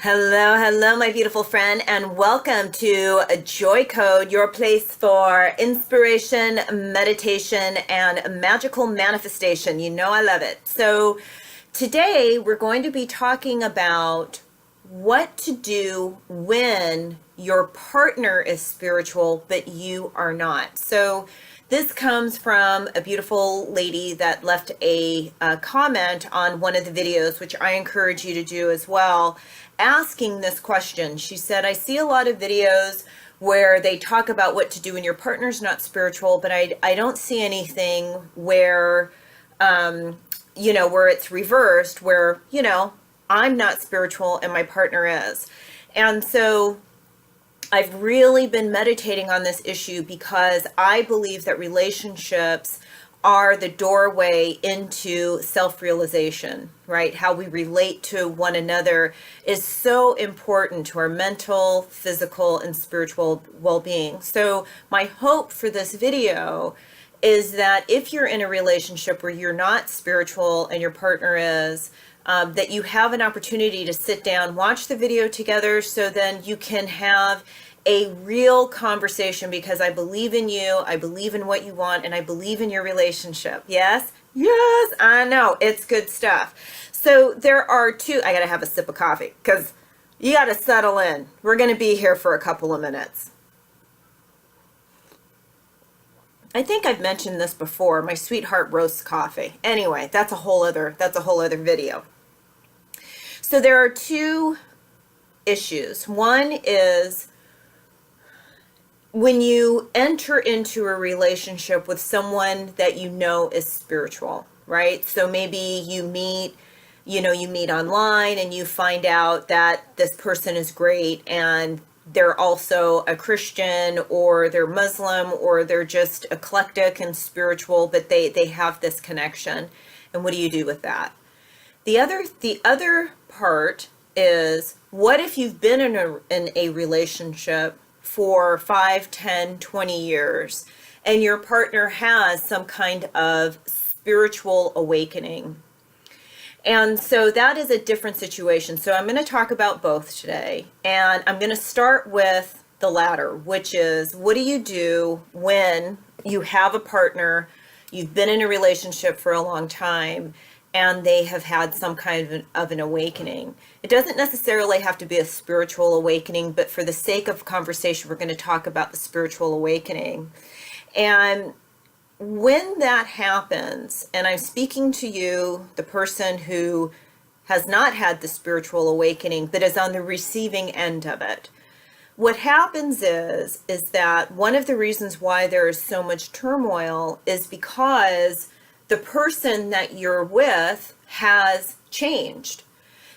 Hello, hello, my beautiful friend, and welcome to Joy Code, your place for inspiration, meditation, and magical manifestation. You know I love it. So today we're going to be talking about what to do when your partner is spiritual, but you are not. So this comes from a beautiful lady that left a comment on one of the videos, which I encourage you to do as well, asking this question. She said, I see a lot of videos where they talk about what to do when your partner's not spiritual, but I don't see anything where, where it's reversed, where, I'm not spiritual and my partner is. And so I've really been meditating on this issue because I believe that relationships are the doorway into self-realization, right? How we relate to one another is so important to our mental, physical, and spiritual well-being. So my hope for this video is that if you're in a relationship where you're not spiritual and your partner is, that you have an opportunity to sit down, watch the video together, so then you can have a real conversation, because I believe in you, I believe in what you want, and I believe in your relationship. Yes? Yes, I know. It's good stuff. So there are I gotta have a sip of coffee because you gotta settle in. We're gonna be here for a couple of minutes. I think I've mentioned this before. My sweetheart roasts coffee. Anyway, that's a whole other video. So there are two issues. One is when you enter into a relationship with someone that you know is spiritual, right? So maybe you meet online and you find out that this person is great and they're also a Christian, or they're Muslim, or they're just eclectic and spiritual, but they have this connection. And what do you do with that? The other part is, what if you've been in a relationship for 5, 10, 20 years and your partner has some kind of spiritual awakening? And so that is a different situation. So I'm going to talk about both today. And I'm going to start with the latter, which is, what do you do when you have a partner, you've been in a relationship for a long time, and they have had some kind of an awakening? It doesn't necessarily have to be a spiritual awakening, but for the sake of conversation, we're going to talk about the spiritual awakening. And when that happens, and I'm speaking to you, the person who has not had the spiritual awakening, but is on the receiving end of it, what happens is that one of the reasons why there is so much turmoil is because the person that you're with has changed.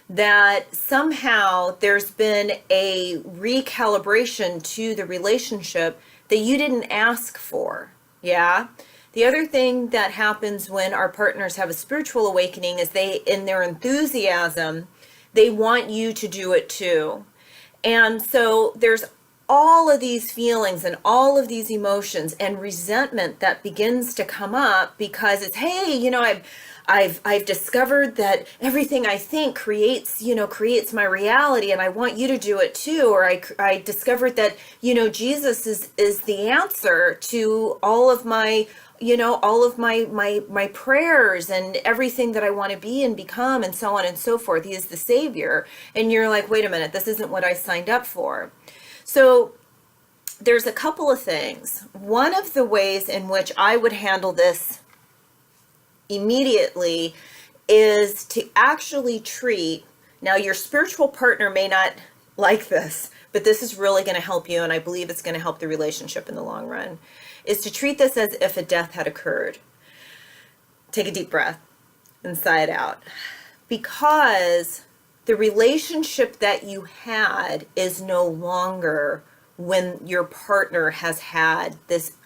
That somehow there's been a recalibration to the relationship that you didn't ask for. Yeah. The other thing that happens when our partners have a spiritual awakening is in their enthusiasm, they want you to do it too. And so there's all of these feelings and all of these emotions and resentment that begins to come up because it's, hey, I've discovered that everything I think creates my reality, and I want you to do it too. Or I discovered that, Jesus is the answer to all of my prayers and everything that I want to be and become, and so on and so forth. He is the Savior. And you're like, wait a minute, this isn't what I signed up for. So there's a couple of things. One of the ways in which I would handle this immediately is to actually treat, now your spiritual partner may not like this, but this is really going to help you, and I believe it's going to help the relationship in the long run, is to treat this as if a death had occurred. Take a deep breath and sigh it out. Because the relationship that you had is no longer when your partner has had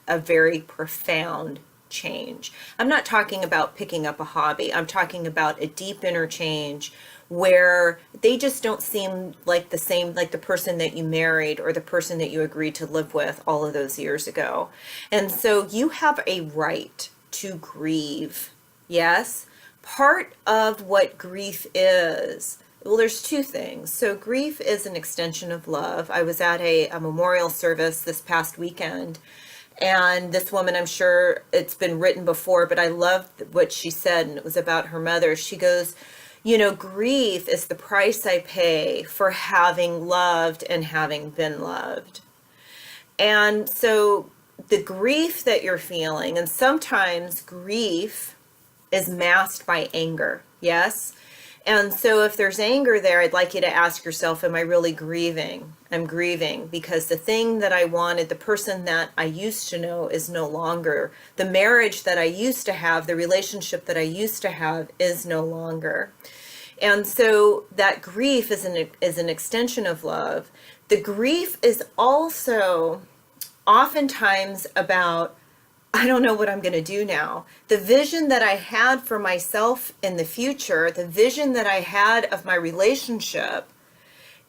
a very profound change. I'm not talking about picking up a hobby. I'm talking about a deep inner change where they just don't seem like the same, like the person that you married or the person that you agreed to live with all of those years ago. And so you have a right to grieve. Yes? Part of what grief is Well, there's two things. So grief is an extension of love. I was at a memorial service this past weekend, and this woman, I'm sure it's been written before, but I loved what she said, and it was about her mother. She goes, grief is the price I pay for having loved and having been loved. And so the grief that you're feeling, and sometimes grief is masked by anger, yes? And so if there's anger there, I'd like you to ask yourself, am I really grieving? I'm grieving because the thing that I wanted, the person that I used to know is no longer. The marriage that I used to have, the relationship that I used to have is no longer. And so that grief is an extension of love. The grief is also oftentimes about, I don't know what I'm going to do now. The vision that I had for myself in the future, the vision that I had of my relationship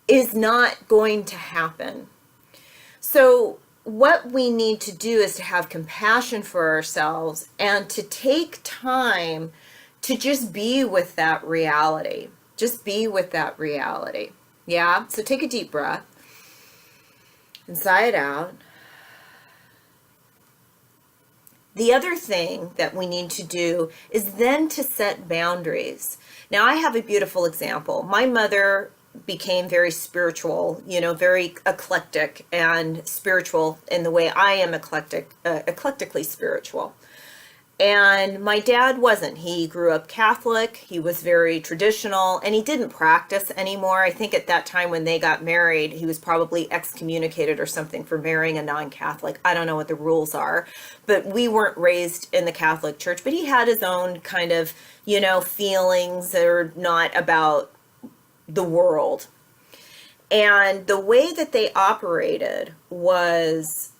is not going to happen. So what we need to do is to have compassion for ourselves and to take time to just be with that reality. Just be with that reality. Yeah? So take a deep breath and sigh it out. The other thing that we need to do is then to set boundaries. Now, I have a beautiful example. My mother became very spiritual, very eclectic and spiritual in the way I am eclectically spiritual. And my dad wasn't. He grew up Catholic. He was very traditional, and he didn't practice anymore. I think at that time when they got married, he was probably excommunicated or something for marrying a non-Catholic. I don't know what the rules are, but we weren't raised in the Catholic Church. But he had his own kind of, feelings that are not about the world. And the way that they operated was,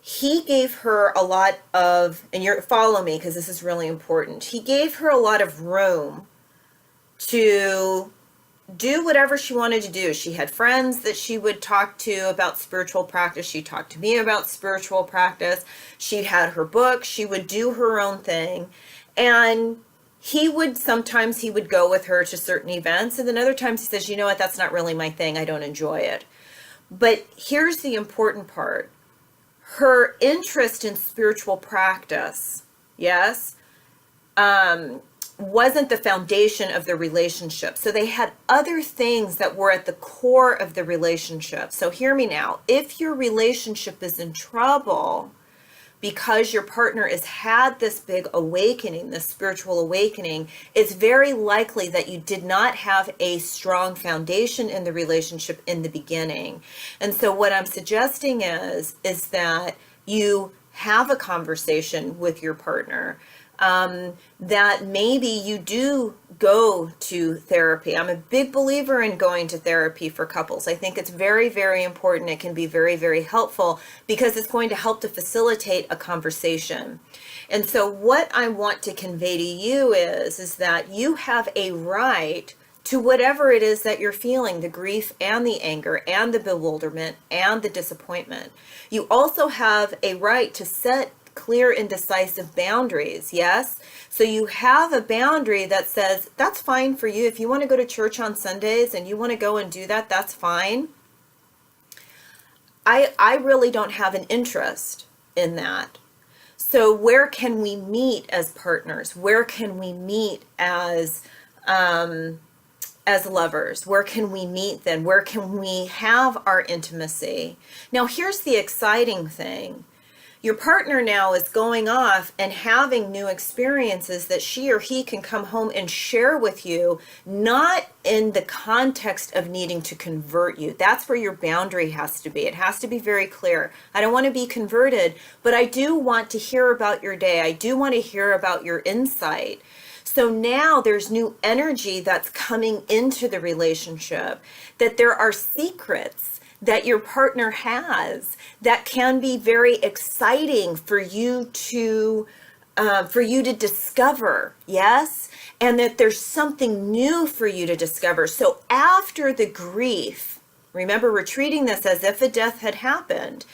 he gave her a lot of, and follow me because this is really important. He gave her a lot of room to do whatever she wanted to do. She had friends that she would talk to about spiritual practice. She talked to me about spiritual practice. She had her book. She would do her own thing. And sometimes he would go with her to certain events. And then other times he says, you know what, that's not really my thing. I don't enjoy it. But here's the important part. Her interest in spiritual practice, yes, wasn't the foundation of the relationship. So they had other things that were at the core of the relationship. So hear me now. If your relationship is in trouble because your partner has had this big awakening, this spiritual awakening, it's very likely that you did not have a strong foundation in the relationship in the beginning. And so what I'm suggesting is that you have a conversation with your partner, that maybe you do go to therapy. I'm a big believer in going to therapy for couples. I think it's very, very important. It can be very, very helpful because it's going to help to facilitate a conversation. And so what I want to convey to you is that you have a right to whatever it is that you're feeling, the grief and the anger and the bewilderment and the disappointment. You also have a right to set clear and decisive boundaries, yes? So you have a boundary that says, that's fine for you. If you want to go to church on Sundays and you want to go and do that, that's fine. I really don't have an interest in that. So where can we meet as partners? Where can we meet as lovers? Where can we meet then? Where can we have our intimacy? Now, here's the exciting thing. Your partner now is going off and having new experiences that she or he can come home and share with you, not in the context of needing to convert you. That's where your boundary has to be. It has to be very clear. I don't want to be converted, but I do want to hear about your day. I do want to hear about your insight. So now there's new energy that's coming into the relationship, that there are secrets that your partner has that can be very exciting for you to discover, yes? And that there's something new for you to discover. So after the grief, remember we're treating this as if a death had happened.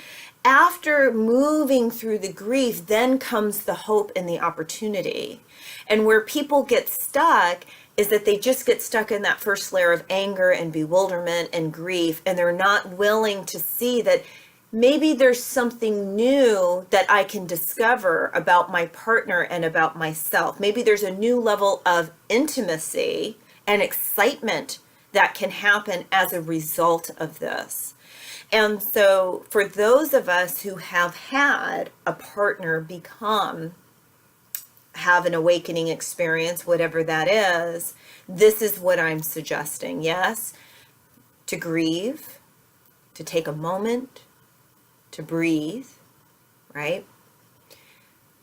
After moving through the grief, then comes the hope and the opportunity. And where people get stuck is that they just get stuck in that first layer of anger and bewilderment and grief, and they're not willing to see that maybe there's something new that I can discover about my partner and about myself. Maybe there's a new level of intimacy and excitement that can happen as a result of this. And so for those of us who have had a partner have an awakening experience, whatever that is, this is what I'm suggesting. Yes, to grieve, to take a moment, to breathe, right?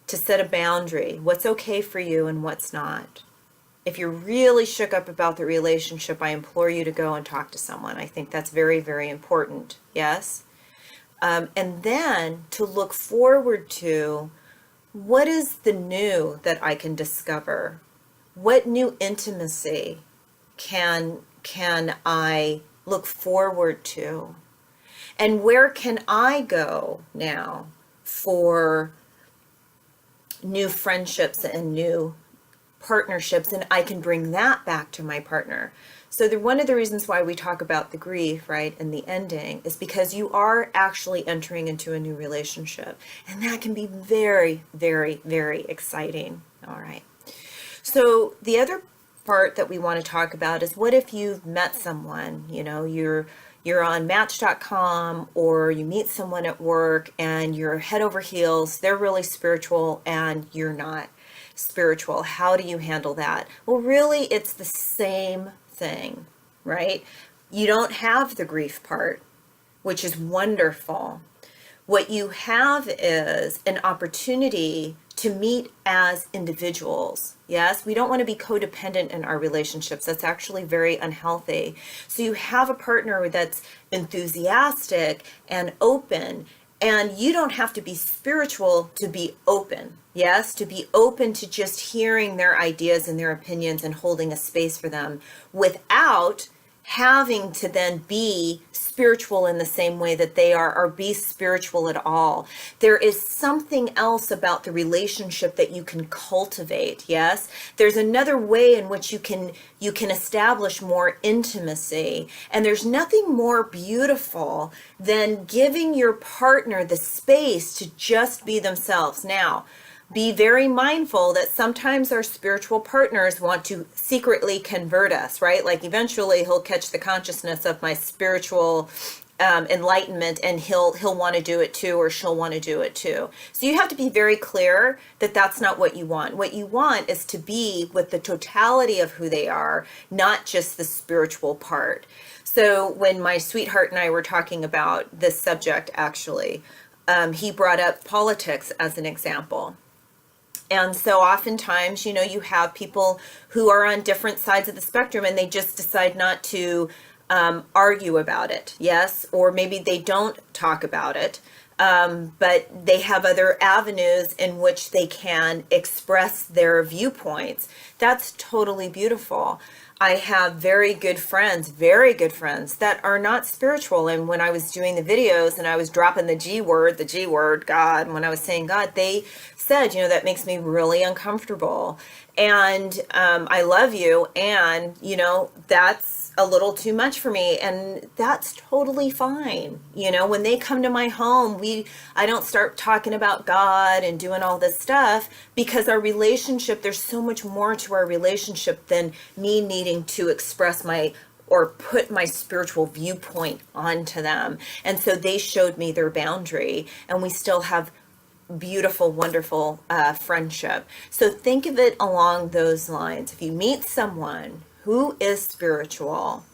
To set a boundary, what's okay for you and what's not. If you're really shook up about the relationship, I implore you to go and talk to someone. I think that's very, very important. Yes? And then to look forward to, what is the new that I can discover? What new intimacy can I look forward to? And where can I go now for new friendships and new partnerships, and I can bring that back to my partner? So one of the reasons why we talk about the grief, right, and the ending is because you are actually entering into a new relationship. And that can be very, very, very exciting. All right. So the other part that we want to talk about is, what if you've met someone, you're on Match.com, or you meet someone at work and you're head over heels, they're really spiritual and you're not spiritual. How do you handle that? Well, really, it's the same thing, right? You don't have the grief part, which is wonderful. What you have is an opportunity to meet as individuals. Yes, we don't want to be codependent in our relationships. That's actually very unhealthy. So you have a partner that's enthusiastic and open, and you don't have to be spiritual to be open. Yes, to be open to just hearing their ideas and their opinions and holding a space for them without having to then be spiritual in the same way that they are, or be spiritual at all. There is something else about the relationship that you can cultivate. Yes, there's another way in which you can establish more intimacy, and there's nothing more beautiful than giving your partner the space to just be themselves. Now, be very mindful that sometimes our spiritual partners want to secretly convert us, right? Like eventually he'll catch the consciousness of my spiritual enlightenment, and he'll want to do it too, or she'll want to do it too. So you have to be very clear that that's not what you want. What you want is to be with the totality of who they are, not just the spiritual part. So when my sweetheart and I were talking about this subject, actually, he brought up politics as an example. And so oftentimes, you have people who are on different sides of the spectrum, and they just decide not to argue about it. Yes, or maybe they don't talk about it, but they have other avenues in which they can express their viewpoints. That's totally beautiful. I have very good friends that are not spiritual. And when I was doing the videos and I was dropping the G word, God, when I was saying God, they said, that makes me really uncomfortable. And I love you. And, that's a little too much for me. And that's totally fine. When they come to my home, I don't start talking about God and doing all this stuff, because our relationship, there's so much more to our relationship than me needing to express or put my spiritual viewpoint onto them. And so they showed me their boundary, and we still have beautiful, wonderful friendship. So think of it along those lines. If you meet someone who is spiritual,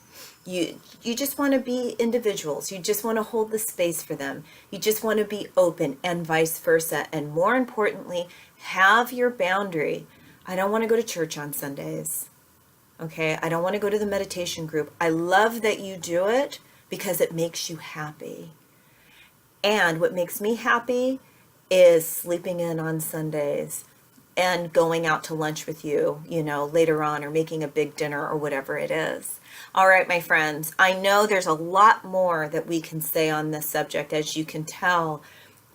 you just want to be individuals. You just want to hold the space for them. You just want to be open, and vice versa. And more importantly, have your boundary. I don't want to go to church on Sundays. Okay, I don't want to go to the meditation group. I love that you do it because it makes you happy. And what makes me happy is sleeping in on Sundays and going out to lunch with you, later on, or making a big dinner or whatever it is. All right, my friends, I know there's a lot more that we can say on this subject. As you can tell,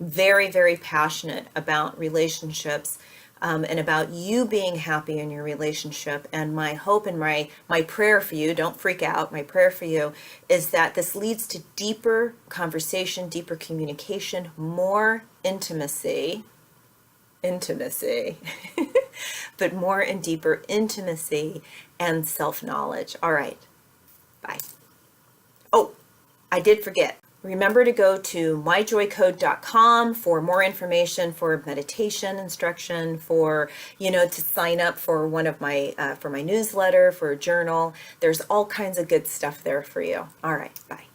very, very passionate about relationships. and about you being happy in your relationship. And my hope and my prayer for you, don't freak out, my prayer for you is that this leads to deeper conversation, deeper communication, more intimacy, but more and deeper intimacy and self-knowledge. All right, bye. Oh, I did forget. Remember to go to myjoycode.com for more information, for meditation instruction, for, to sign up for one of my, for my newsletter, for a journal. There's all kinds of good stuff there for you. All right, bye.